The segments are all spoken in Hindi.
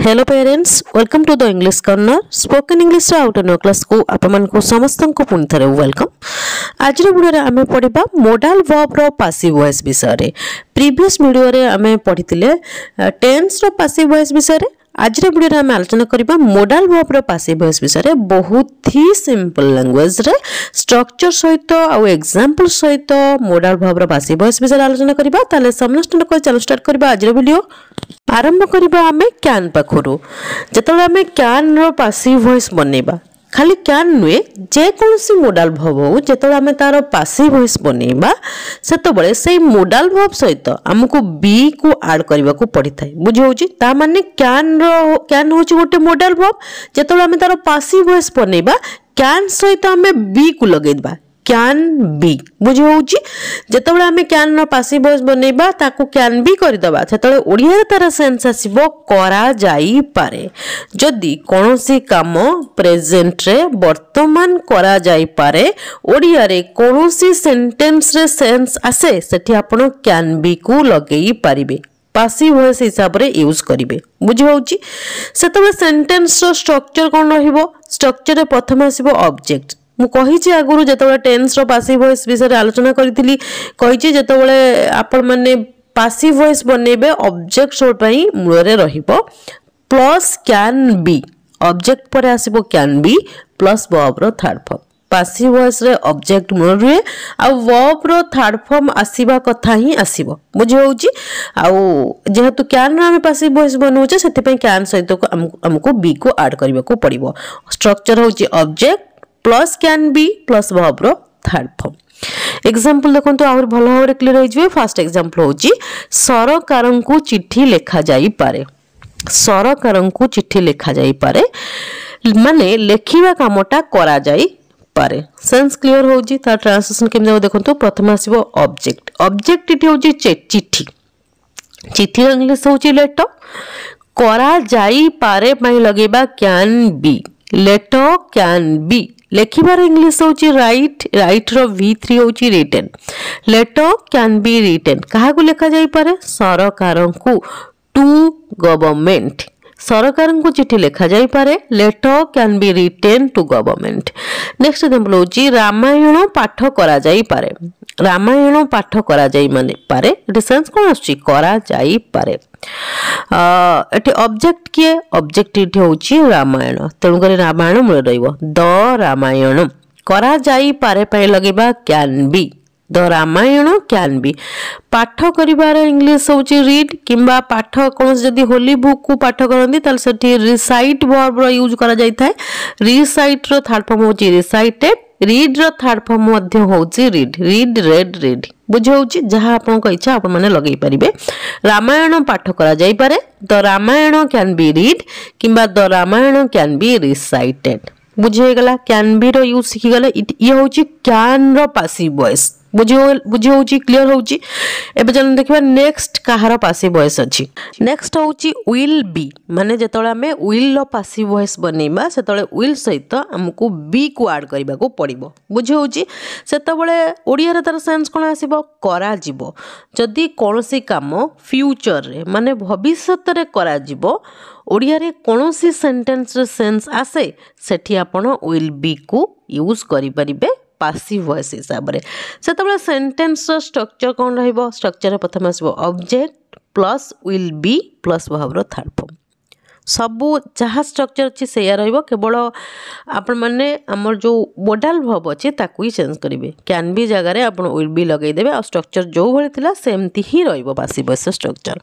Hello parents, welcome to the English corner spoken English आउट नो क्लास को आपमन को समस्त को पुणी थे वेलकम। आज वीडियो आम पढ़ा मोडाल वर्ब रो पासिव वॉइस विषय। प्रीवियस वीडियो रे आम पढ़ी टेन्स रो पासिव वॉइस विषय। आज वीडियो आम आलोचना करबा मोडाल वर्ब रो पासिव वॉइस विषय। बहुत ही सिंपल लैंग्वेज रे स्ट्रक्चर सहित आउ एग्जांपल सहित मोडाल वर्ब रो पासिव वॉइस विषय आलोचना करबा। ताले समस्त को चलो स्टार्ट करबा। आज वीडियो आरंभ करबा आमे कैन पाखरु। जेतले आमे कैन रो पासिव वॉइस बनेबा, खाली कैन नुए जे कोनसी मोडाल वर्ब हो जेतले आमे तारो पासिव वॉइस बनेबा सेतबळे सेई मोडाल वर्ब सहित हमकु बी को ऐड करबा को पड़ी थाए। बुझी होची ता माने कैन होची गोटे मोडाल वर्ब। जेतले आमे तारो पासिव वॉइस बनेबा कैन सहित आमे बी को लगेदबा कैन बी। बुझी होची जेतबळे आमे कैन रो पासिव वॉइस बनेबा ताको कैन बी करि दबा सेतबळे ओडिया रे तार सेंस आसीबो करा जाई पारे। जदी कोनोसी काम प्रेजेंट रे वर्तमान करा जाई पारे ओडिया रे कोनोसी सेंटेंस रे सेंस आसे सेठी आपण कैन बी को लगेई पारिबे। पासिव वॉइस हिसाब रे यूज करिवे। बुझी होची सेतबळे सेंटेंस रो स्ट्रक्चर कोन रहिबो। स्ट्रक्चर रे प्रथम आसीबो ऑब्जेक्ट। मु कहिछि आगुरु जेतबळे टेन्स रो पासिव वॉइस विषय आलोचना करिथिली कहिछि जेतबळे आपण माने पासिव वॉइस बनेबे ऑब्जेक्ट सो पई मूल रे रहिबो प्लस कैन बी। ऑब्जेक्ट पर आसीबो कैन बी प्लस वर्ब रो थर्ड फॉर्म। पासिव वॉइस रे ऑब्जेक्ट मूल रे आ वर्ब रो थर्ड फॉर्म आसीबा कथा ही आसीबो। बुझी होउची आ जेहेतु कैन रे हम पासिव वॉइस बनउचे सेते पई कैन सहित हमको बी को ऐड करबा को पड़िबो। स्ट्रक्चर होउची object plus can be plus verb रो थर्ड फॉर्म। एग्जांपल देखो तो आहुर भलो भाबरे क्लियर हो जिवे। फर्स्ट एग्जांपल होची सरकारंकु चिट्ठी लेखा जाई पारे। सरकारंकु चिट्ठी लेखा जाई पारे माने लेखिबा कामटा करा जाई पारे। सेंस क्लियर होची। ता ट्रांसलेशन केम जाव देखो तो प्रथम आसीबो ऑब्जेक्ट। ऑब्जेक्ट इटी होची चिट्ठी। चिट्ठी इंग्लिश होची लेटर। करा जाई पारे पई लगेबा can be. Letter can be. लेखिबार इंग्लिश होची राइट। राइट रो v3 होची written. Letter can be written. काहा को लेखा जाई पारे सरकारंकु टू गवर्नमेंट। सरकारंकु चिट्ठी लेखा जाई पारे letter can be written to government. Next example होची रामायण पाठ करा जाई पारे। रामायण पाठ करा जाई माने पारे एटी सेंस कोन आछी करा जाई पारे। एटी ऑब्जेक्ट किए ऑब्जेक्ट इटी होची रामायण तेणु करी रामायण मूल रहिबो द रामायण। करा जाई पारे पय लगेबा can be the Ramayana can be. पाठ करिबार इंग्लिश होची रीड किंबा पाठ कोन जदी होली बुक को पाठ करंदी ताल सेठी रिसाइट वर्ब रो यूज करा जाई थाए। रिसाइट रो थर्ड फॉर्म होची रिसाइटेड। रीड रो थर्ड फॉर्म मध्य होची रीड। Read red read. बुझ होची जहां आपन को इच्छा आपन माने लगेई परिबे। रामायण पाठ करा जाई पारे the Ramayana can be read किंबा the Ramayana can be recited. बुझे गला कैन बी रो यूज सिखि गले। ये होची कैन रो पासिव वॉइस। बुझे होची क्लियर होची। एबे जन देखबा नेक्स्ट कहार पासिव वॉइस अछि। नेक्स्ट होची विल बी माने जेतळे हमें विल रो पासिव वॉइस बनेबा सेतळे विल सहित हमकु बी को ऐड करबा को पड़िबो। बुझे होची सेतबळे ओडिया रे तार सेंस कोन आसीबो करा जिवो। जदी कोनोसी काम फ्यूचर रे माने भविष्यत रे करा जिवो ओडिया रे कोनोसी सेंटेंस रे सेंस आसे सेठी आपण विल बी को यूज करि परिबे पासिव वॉइस हिसाब रे। सेतबळे सेंटेंस रो स्ट्रक्चर कोन रहिबो। स्ट्रक्चर रे प्रथम आसीबो object plus will be plus verb रो थर्ड फॉर्म। सबु जहा स्ट्रक्चर अछि सेया रहिबो केवल आपण माने हमर जो मोडाल वर्ब अछि ताकू ही चेंज करिवे। कैन बी जगह रे आपण विल बी लगेई देबे और स्ट्रक्चर जो भली थिला सेमती ही रहिबो पासिव वॉइस स्ट्रक्चर।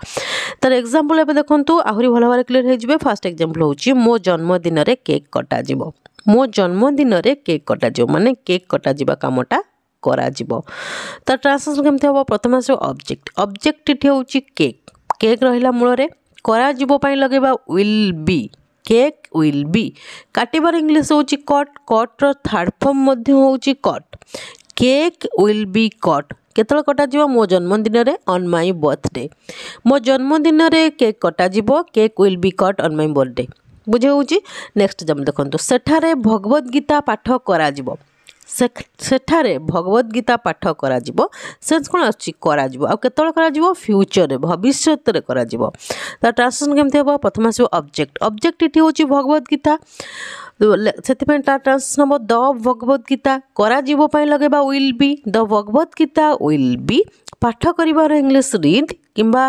तर एग्जांपल एबे देखंतु आहुरी भलो भाबरे क्लियर हे जिवे। फर्स्ट एग्जांपल होची मो जन्मदिन रे केक कटा जिवो। मो जन्मदिन रे केक कटा जिवो माने केक कटा जिबा कामटा करा जिवो। त ट्रांसलेशन केमते हो प्रथम आसे ऑब्जेक्ट। ऑब्जेक्ट इठी होची केक। केक रहिला मूल रे करा जिवो पई लगेबा will be. Cake will be. काटिबार इंग्लिश होची कट। कट रो थर्ड फॉर्म मध्ये होची cut. Cake will be cut. केतळ कटा जिवो मो जन्मदिन रे ऑन माय बर्थडे। मो जन्मदिन रे केक कटा जिवो cake will be cut on my birthday. बुझे होची। नेक्स्ट जम देखंतु सेठारे भगवत गीता पाठ करा जिवो। सेठारे भगवत गीता पाठ करा जिवो सेंस कोन अछि करा जिवो आ केतोल करा जिवो फ्यूचर रे भविष्यत रे करा जिवो ता ट्रांसलेशन केमते हबो प्रथम आसी ऑब्जेक्ट ऑब्जेक्ट इठी होची भगवत गीता सेति पे ट्रांसलेशन हबो द भगवत गीता करा जिवो पय लगेबा will be the Bhagavad Gita will be पाठ करिवार इंग्लिश रीड किंबा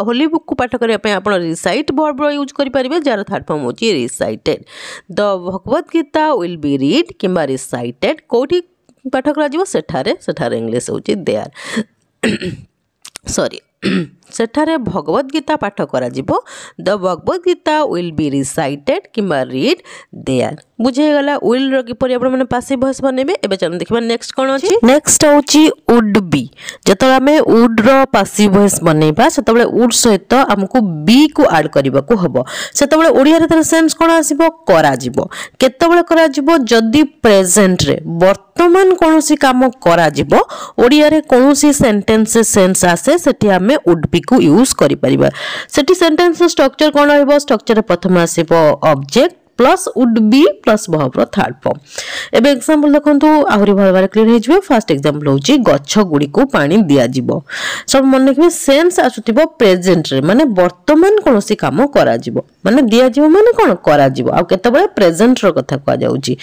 होली बुक को पाठ करने पे आप रिसाइट वर्ब यूज करें जार थर्ड फॉर्म हो recited the Bhagavad Gita will be read किंबा रिसाइटेड कौटी पाठ कर इंग्लिश हो देयर सॉरी सेठारे भगवत गीता पाठ करा जिवो the Bhagavad Gita will be recited किंबा रीड देयर बुझे गला विल रो किपरि आपण माने पासिव वॉइस बनेबे एबे चल देखबा नेक्स्ट कोन अछि नेक्स्ट होची वुड बी जतले हमें वुड रो पासिव वॉइस बनेबा सेतबेले वुड सहित हमकु बी को ऐड करबा को हबो सेतबेले ओडिया रे तर सेंस कोन आसीबो करा जिवो केतबेले करा जिवो जदी प्रेजेंट रे वर्तमान कोनोसी काम करा जिवो ओडिया रे कोनोसी सेंटेंस सेंस आसे सेठी हमें वुड बी को यूज करि परिबा सेठी सेंटेंस स्ट्रक्चर कोन रहबो स्ट्रक्चर प्रथम आसीबो object plus would be plus verb third form एबे एग्जांपल देखंतु आहुरी भल बारे क्लियर हे जिवो फर्स्ट एग्जांपल होची गच्छ गुडी को पानी दिया जिवो सब मन रखबे सेंस आसुतिबो प्रेजेंट रे माने वर्तमान कोनोसी काम करा जिवो माने दिया जिवो माने कोन करा जिवो आ केतबेले प्रेजेंट रो कथा कहा जाउची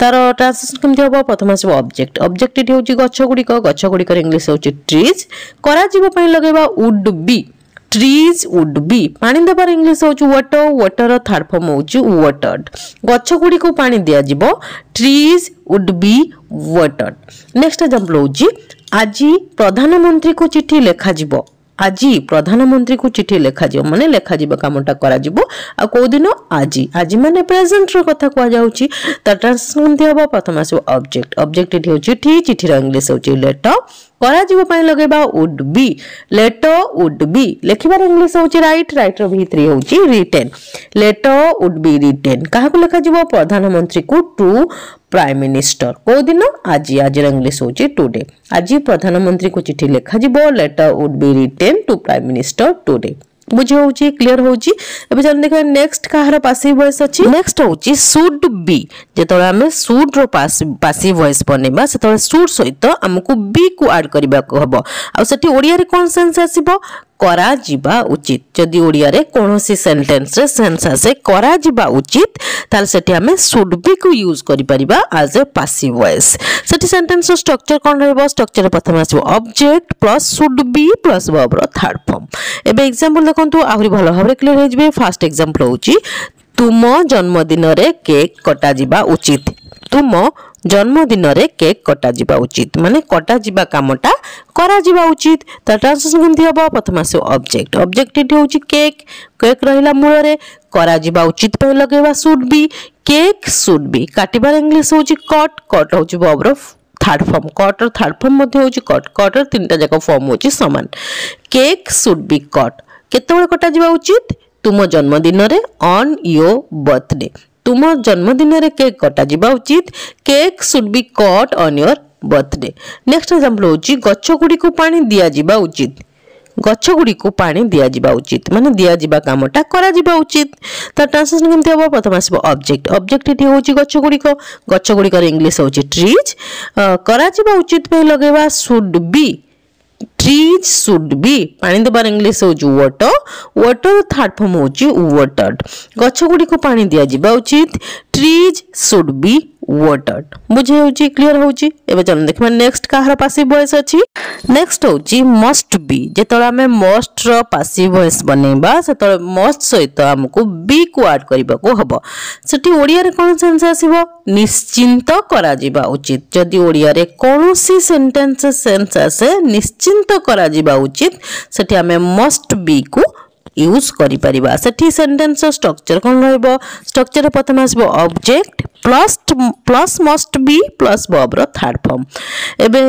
तार ट्रांसलेशन केमति होबो प्रथम आसीबो ऑब्जेक्ट ऑब्जेक्ट इठी होची गच्छ गुडी कर इंग्लिश होची ट्रीज करा जिवो पय लगेबा would be trees would be पानी देबार इंग्लिश होची वाटर वाटर थर्ड फॉर्म होची वाटर्ड गच्छ गुडी को पानी दिया जिवो trees would be watered next example होची आजी प्रधानमंत्री को चिट्ठी लेखा जिवो आजी प्रधानमंत्री को चिट्ठी लेखा जिवो माने लेखा जिवो कामटा करा जिवो आ को दिन आजी आजी माने प्रेजेंट रो कथा को जाउची त ट्रांसलेशन दियबो प्रथम आसी ऑब्जेक्ट ऑब्जेक्ट इठी होची चिट्ठी चिट्ठी रो इंग्लिश होची लेटर करा जिवो पय लगेबा would be letter would be लेखिबार इंग्लिश होची राइट राइट रो भीतरी होची written letter would be written काहा को लेखा जिवो प्रधानमंत्री को टू प्राइम मिनिस्टर को दिन आजी आज इंग्लिश होची टुडे आजी प्रधानमंत्री को चिट्ठी लेखा जिवो letter would be written to prime minister today बुझे होची क्लियर होची एबे चल देखा नेक्स्ट काहर पासिव वॉइस अछि नेक्स्ट होची शुड बी जेतोला हमें शुड रो पासिव वॉइस बनेबा सेतोला शुड सहित हमकु बी को ऐड करबा को हबो आ सेठी ओडिया रे कोन सेंस आसीबो करा जिबा उचित जदी ओडिया रे कोनोसी सेंटेंस रे सेंस आसे करा जिबा उचित ताल सेठी हमें शुड बी को यूज करि परिबा एज ए पासिव वॉइस सेठी सेंटेंस रो स्ट्रक्चर कोन रहबो स्ट्रक्चर प्रथम आसीबो object plus should be plus verb रो थर्ड फॉर्म एबे एग्जांपल देखंतु आहुरी भलो भाबरे क्लियर हे जिबे फर्स्ट एग्जांपल होची तुम जन्मदिन रे केक कटा जिबा उचित तुम जन्मदिन रे केक कटा जिबा उचित माने कटा जिबा कामटा करा जिबा उचित त ट्रांसलेशन केमथि हबो प्रथम आसे ऑब्जेक्ट ऑब्जेक्ट इठी होची केक केक रहिला मूल रे करा जिबा उचित पे लगेबा should be cake should be काटिबार इंग्लिश होची कट कट होची वर्ब रो थर्ड फॉर्म कट और थर्ड फॉर्म मध्ये होची कट कट और तीनटा जाक फॉर्म होची समान केक शुड बी कट केतबेले कटा जिबा उचित तुम जन्मदिन रे ऑन योर बर्थडे तुम जन्मदिन रे केक कटा जिबा उचित cake should B cut on your birthday next example होची गच्छ गुडी को पानी दिया जिबा उचित गच्छ गुडी को पानी दिया जिबा उचित माने दिया जिबा कामटा करा जिबा उचित त ट्रांसलेशन केमथि हबो प्रथम आसीबो ऑब्जेक्ट ऑब्जेक्ट इठी होची गच्छ गुडी को इंग्लिश होची ट्रीज करा जिबा उचित पे लगेबा should be trees should be पानी देबार इंग्लिश होची वाटर वाटर थर्ड फॉर्म होची वाटर्ड गच्छ गुडी को पानी दिया जिबा उचित ट्रीज शुड बी वाटर्ड बुझे होची क्लियर होची एबे चल देखबा नेक्स्ट काहर पासिव वॉइस अछि नेक्स्ट होची मस्ट बी जेतोला हमें मस्ट रो पासिव वॉइस बनेबा सेतोला मस्ट सहित हमकु बी को ऐड करबा को हबो सेठी ओडिया रे कोन सेंस आसीबो निश्चिंत करा जिबा उचित जदी ओडिया रे कोनोसी सेंटेंस सेंस आसे निश्चिंत करा जिबा उचित सेठी हमें मस्ट बी को यूज करि परिबा सेठी सेंटेंस स्ट्रक्चर कोन रहबो स्ट्रक्चर प्रथम आसीबो object plus must be plus verb रो थर्ड फॉर्म एबे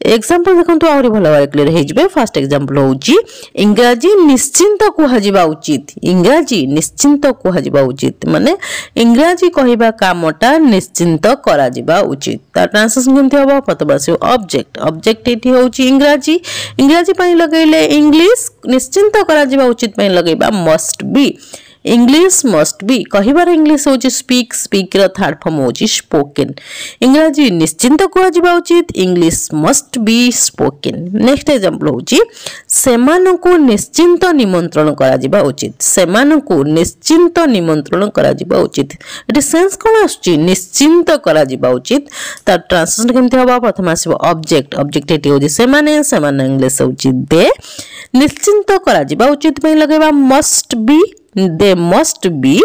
एग्जांपल देखंतु आउरी भलो भाबे क्लियर हे जिबे फर्स्ट एग्जांपल होची इंग्रजी निश्चिंत कुहा जिबा उचित इंग्रजी निश्चिंत कुहा जिबा उचित माने इंग्रजी कहिबा कामटा निश्चिंत करा जिबा उचित ता ट्रांसलेशन केमथि हबो प्रथम आसीबो ऑब्जेक्ट ऑब्जेक्ट एठी होची इंग्रजी पई लगैले इंग्लिश निश्चिंत करा जिबा उचित पई लगैबा must be English must be कहिबार इंग्लिश होची स्पीक स्पीक रो थर्ड फॉर्म होची स्पोकन इंग्रजी निश्चिंत कह जिबा उचित English must be spoken next example होची सेमानकु निश्चिंत निमंत्रण करा जिबा उचित सेमानकु निश्चिंत निमंत्रण करा जिबा उचित एटी सेंस कोन आछी निश्चिंत करा जिबा उचित त ट्रांसलेशन केमति होबा प्रथम आसीबो ऑब्जेक्ट ऑब्जेक्ट एटी होची सेमाने सेमाने इंग्लिश होची दे निश्चिंत करा जिबा उचित पे लगेबा must be they must be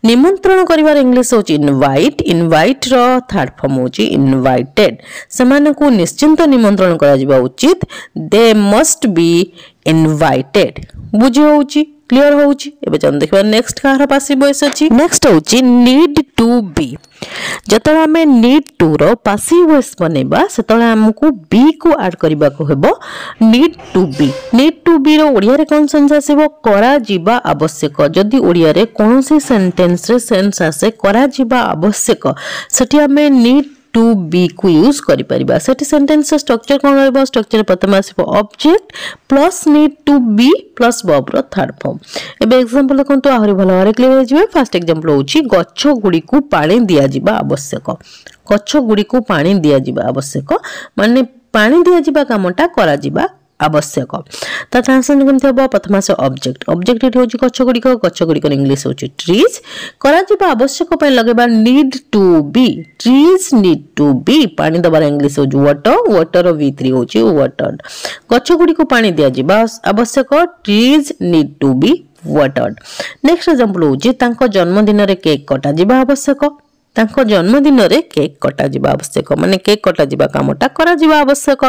निमंत्रण करिवार इंग्लिश होची इनवाइट इनवाइट रो थर्ड फॉर्म होची इनवाइटेड समान को निश्चिंत निमंत्रण करा जिबा उचित दे मस्ट बी इनवाइटेड बुझी होची क्लियर होची एबे चल देखबा नेक्स्ट कार पासिव वॉइस अछि नेक्स्ट होची नीड टू बी जतले हमें नीड टू रो पासिव वॉइस बनेबा सेतले हमकु बी को ऐड करबा को हेबो नीड टू बी रो ओडिया रे कोन सेंस आसीबो करा जिबा आवश्यक जदी ओडिया रे कोनोसी सेंटेंस रे सेंस आसे करा जिबा आवश्यक सेठी हमें नीड टू बी को यूज करि परिबा सेठी सेंटेंस स्ट्रक्चर कोन रहबो स्ट्रक्चर प्रथम आसीबो object plus need to be plus verb रो थर्ड फॉर्म एबे एग्जांपल देखंतु आहुरी भलो भारे क्लियर हो जिवे फर्स्ट एग्जांपल होची गच्छ गुडी को पानी दिया जिबा आवश्यक गच्छ गुडी को पानी दिया जिबा आवश्यक माने पानी दिया जिबा कामटा करा जिबा आवश्यक ता ट्रांसलेशन केमति होबो प्रथम से ऑब्जेक्ट ऑब्जेक्ट एठी होची गच्छ गुडी को इंग्लिश होची ट्रीज करा जिबा आवश्यक पय लगेबा need to be trees need to be पानी दबार इंग्लिश होची वाटर वाटर v3 होची वाटर गच्छ गुडी को पानी दिया जिबा आवश्यक trees need to be watered next example होची तांको जन्मदिन रे केक कटा जिबा आवश्यक तांको जन्मदिन रे केक कटा जिबा आवश्यक माने केक कटा जिबा कामटा करा जिबा आवश्यक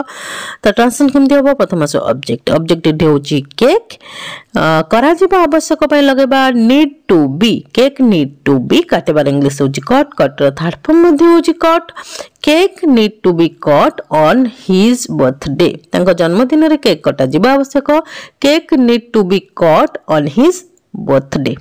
त ट्रांसलेशन केमति होबो प्रथम से ऑब्जेक्ट ऑब्जेक्ट एठी होची केक करा जिबा आवश्यक पय लगेबा need to be cake need to be काटेबार इंग्लिश होची कट कट थर्ड फॉर्म मध्ये होची cut cake need to be cut on his birthday तांको जन्मदिन रे केक कटा जिबा आवश्यक cake need to be cut on his birthday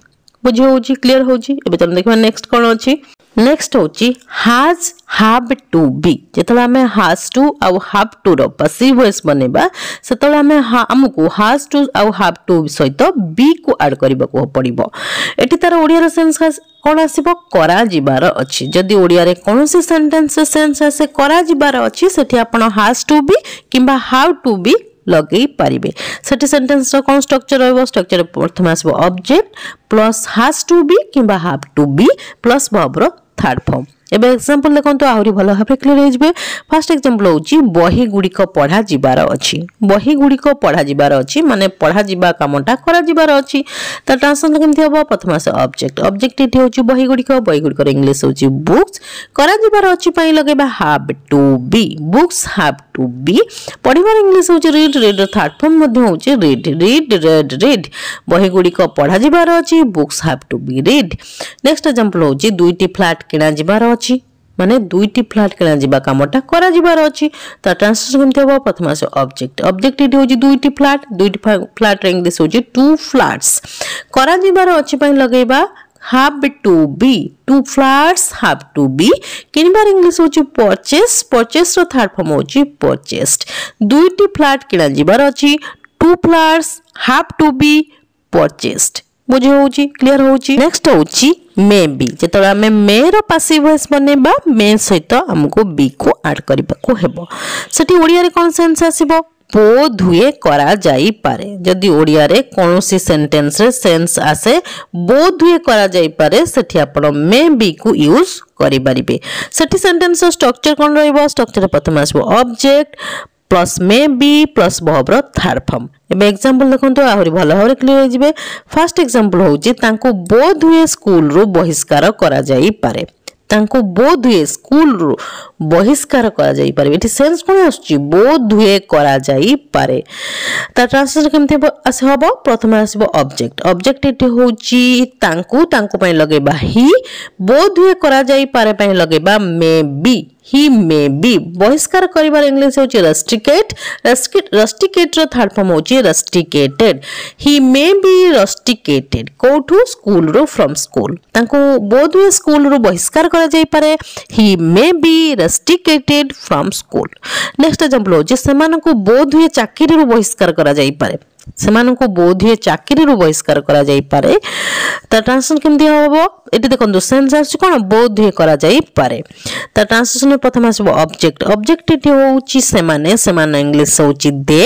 बुझी होची क्लियर होची एबे चल देखबा नेक्स्ट कोन अछि नेक्स्ट होची has have to be जेतला हमें has to और have to row passive voice बनेबा सेतला हमें हमको has to और have to सहित be को ऐड करबा को पड़िबो एठी तार ओडिया रे सेंस कोन आसीबो करा जिबार अछि जदी ओडिया रे कोनोसी सेंटेंस सेंस आसे करा जिबार अछि सेठी आपण has to be किबा have to be लगे पारिबे सेठी सेंटेंस रो कोन स्ट्रक्चर रहबो स्ट्रक्चर प्रथम आसीबो object plus has to be किबा have to be plus verb रो थर्ड फॉर्म एबे एग्जांपल देखंतु आहुरी भलो भाबे क्लियर हो जिवे फर्स्ट एग्जांपल होची बही गुडी को पढा जिबार अछि बही गुडी को पढा जिबार अछि माने पढा जिबा कामटा करा जिबार अछि त ट्रांसलेशन केमथि होबो प्रथम से ऑब्जेक्ट ऑब्जेक्ट एठी होची बही गुडी को इंग्लिश होची बुक्स करा जिबार अछि पई लगेबा have to be books have to be पढिबार इंग्लिश होची रीड रीड थर्ड फॉर्म मध्ये होची रीड रीड रेड रीड बही गुडी को पढा जिबार अछि books have to be read next example होची दुईटी फ्लैट किना जिबार माने दुईटी फ्लैट किना जिबा कामटा करा जिबार अछि त ट्रांसलेशन केमते होबो प्रथम से ऑब्जेक्ट ऑब्जेक्ट एठी होची दुईटी फ्लैट रे इंग्लिश होची टू फ्लैट्स करा जिबार अछि पय लगेबा have to be two flats have to be किनबार इंग्लिश होची परचेस परचेस रो थर्ड फॉर्म होची परचेस्ड दुईटी फ्लैट किना जिबार अछि two flats have to be purchased बुझे होची क्लियर होची नेक्स्ट होची मे बी जेतला हमें मे रो पासिव वॉइस बनेबा मे सहित हमको बी को ऐड करबा को हेबो सेठी ओडिया रे कोन सेंस आसीबो बोध हुए करा जाई पारे जदी ओडिया रे कोनोसी सेंटेंस रे सेंस आसे बोध हुए करा जाई पारे सेठी आपण मे बी को यूज करि परिबे सेठी सेंटेंस स्ट्रक्चर कोन रहइबो स्ट्रक्चर प्रथम आसीबो object plus may be plus verb रो थर्ड फॉर्म एबे एग्जांपल देखंतो आहुरी भलो भाबरे क्लियर हो जिवे फर्स्ट एग्जांपल होची तांको बोध हुए स्कूल रो बहिष्कार करा जाई पारे तांको बोध हुए स्कूल रो बहिष्कार करा जाई पारे एठी सेंस कोन आछी बोध हुए करा जाई पारे ता ट्रांसलेशन केमते आसे हबो प्रथम आसीबो ऑब्जेक्ट ऑब्जेक्ट एठी होची तांको पय लगेबा ही बोध हुए करा जाई पारे पय लगेबा मे बी he may be बहिष्कार करिबार इंग्लिश होची रस्टिकेट रस्टिकेट रो थर्ड फॉर्म होची rusticated he may be rusticated कोठू स्कूल रो फ्रॉम स्कूल तांको बोध हुए स्कूल रो बहिष्कार करा जाई पारे he may be rusticated from school next example होची समान को बोध हुए चाकरी रो बहिष्कार करा जाई पारे ସେମାନଙ୍କୁ ବୋଧହୁଏ ଚାକିରିରୁ ବହିଷ୍କାର କରାଯାଇପାରେ। ତା ଟ୍ରାନ୍ସଲେସନ୍ କେମିତି ହେବ ଏଠି ଦେଖନ୍ତୁ ସେନ୍ସ ଆସୁଛି କ'ଣ ବୋଧହୁଏ କରାଯାଇପାରେ। ତା ଟ୍ରାନ୍ସଲେସନ୍ ପ୍ରଥମେ ଆସିବ ଅବଜେକ୍ଟ। ଅବଜେକ୍ଟ ଏଠି ହେଉଛି ସେମାନେ ଇଂଲିଶ ହେଉଛି ଦେ।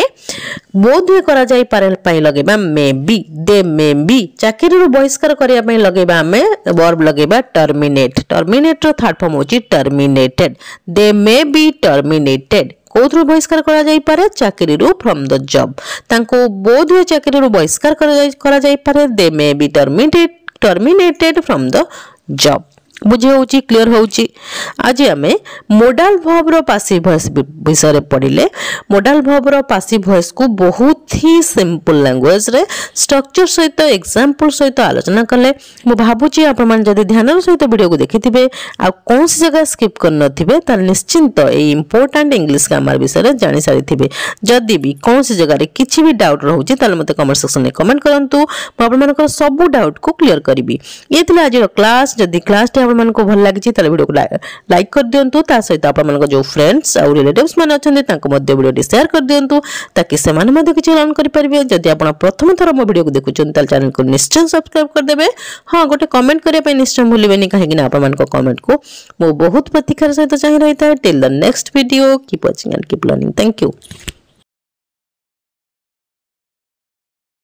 ବୋଧହୁଏ କରାଯାଇପାରେ ପାଇଁ ଲଗେଇବା ମେ ବି, ଦେ ମେ ବି। ଚାକିରିରୁ ବହିଷ୍କାର କରିବା ପାଇଁ ଲଗେଇବା ଆମେ ବର୍ବ ଲଗେଇବା ଟର୍ମିନେଟ୍। ଟର୍ମିନେଟ୍ର ଥାର୍ଡ ଫର୍ମ ହେଉଛି ଟର୍ମିନେଟେଡ୍। ଦେ ମେ ବି ଟର୍ମିନେଟେଡ୍। କୋଉଥିରୁ ବହିଷ୍କାର କରାଯାଇପାରେ ଚାକିରିରୁ ଫ୍ରମ୍ ଦ ଜବ୍। ତାଙ୍କୁ ବୋଧହୁଏ ଚାକିରିରୁ ବହିଷ୍କାର କରାଯାଇପାରେ ଦେ ମେ ବି ଟର୍ମିନେଟେଡ୍ ଫ୍ରମ୍ ଦ ଜବ୍। ବୁଝି ହେଉଛି କ୍ଲିୟର ହେଉଛି। ଆଜି ଆମେ ମୋଡାଲ ଭର୍ବର ପାସିଭ ଭଏସ୍ ବିଷୟରେ ପଢ଼ିଲେ। ମୋଡାଲ ଭର୍ବର ପାସିଭ ଭଏସ୍କୁ ବହୁତ ହି ସିମ୍ପଲ ଲାଙ୍ଗୁଏଜରେ ଷ୍ଟ୍ରକ୍ଚର ସହିତ ଏକ୍ଜାମ୍ପଲ ସହିତ ଆଲୋଚନା କଲେ। ମୁଁ ଭାବୁଛି ଆପଣମାନେ ଯଦି ଧ୍ୟାନର ସହିତ ଭିଡ଼ିଓକୁ ଦେଖିଥିବେ ଆଉ କୌଣସି ଜାଗା ସ୍କିପ୍ କରିନଥିବେ ତାହେଲେ ନିଶ୍ଚିନ୍ତ ଏଇ ଇମ୍ପୋର୍ଟାଣ୍ଟ ଇଂଲିଶ ଗ୍ରାମାର ବିଷୟରେ ଜାଣିସାରିଥିବେ। ଯଦି ବି କୌଣସି ଜାଗାରେ କିଛି ବି ଡାଉଟ୍ ରହୁଛି ତାହେଲେ ମୋତେ କମେଣ୍ଟ ସେକ୍ସନରେ କମେଣ୍ଟ କରନ୍ତୁ। ମୁଁ ଆପଣମାନଙ୍କର ସବୁ ଡାଉଟ୍କୁ କ୍ଲିୟର କରିବି। ଇଏ ଥିଲା ଆଜିର କ୍ଲାସ୍। ଯଦି କ୍ଲାସ୍ଟି ଆପଣମାନଙ୍କୁ ଭଲ ଲାଗିଛି ତାହେଲେ ଭିଡ଼ିଓକୁ ଲାଇକ୍ କରିଦିଅନ୍ତୁ। ତା ସହିତ ଆପଣମାନଙ୍କ ଯେଉଁ ଫ୍ରେଣ୍ଡସ୍ ଆଉ ରିଲେଟିଭ୍ସ ମାନେ ଅଛନ୍ତି ତାଙ୍କୁ ମଧ୍ୟ ଭିଡ଼ିଓଟି ସେୟାର କରିଦିଅନ୍ତୁ ତାକି ସେମାନେ ମଧ୍ୟ କିଛି ଲର୍ନ କରିପାରିବେ। ଯଦି ଆପଣ ପ୍ରଥମ ଥର ମୋ ଭିଡ଼ିଓକୁ ଦେଖୁଛନ୍ତି ତାହେଲେ ଚ୍ୟାନେଲକୁ ନିଶ୍ଚୟ ସବସ୍କ୍ରାଇବ୍ କରିଦେବେ। ହଁ ଗୋଟେ କମେଣ୍ଟ କରିବା ପାଇଁ ନିଶ୍ଚୟ ଭୁଲିବେନି କାହିଁକି ନା ଆପଣମାନଙ୍କ କମେଣ୍ଟକୁ ମୁଁ ବହୁତ ପ୍ରତୀକ୍ଷାର ସହିତ ଚାହିଁ ରହିଥାଏ। Till the next video keep watching and keep learning. Thank you.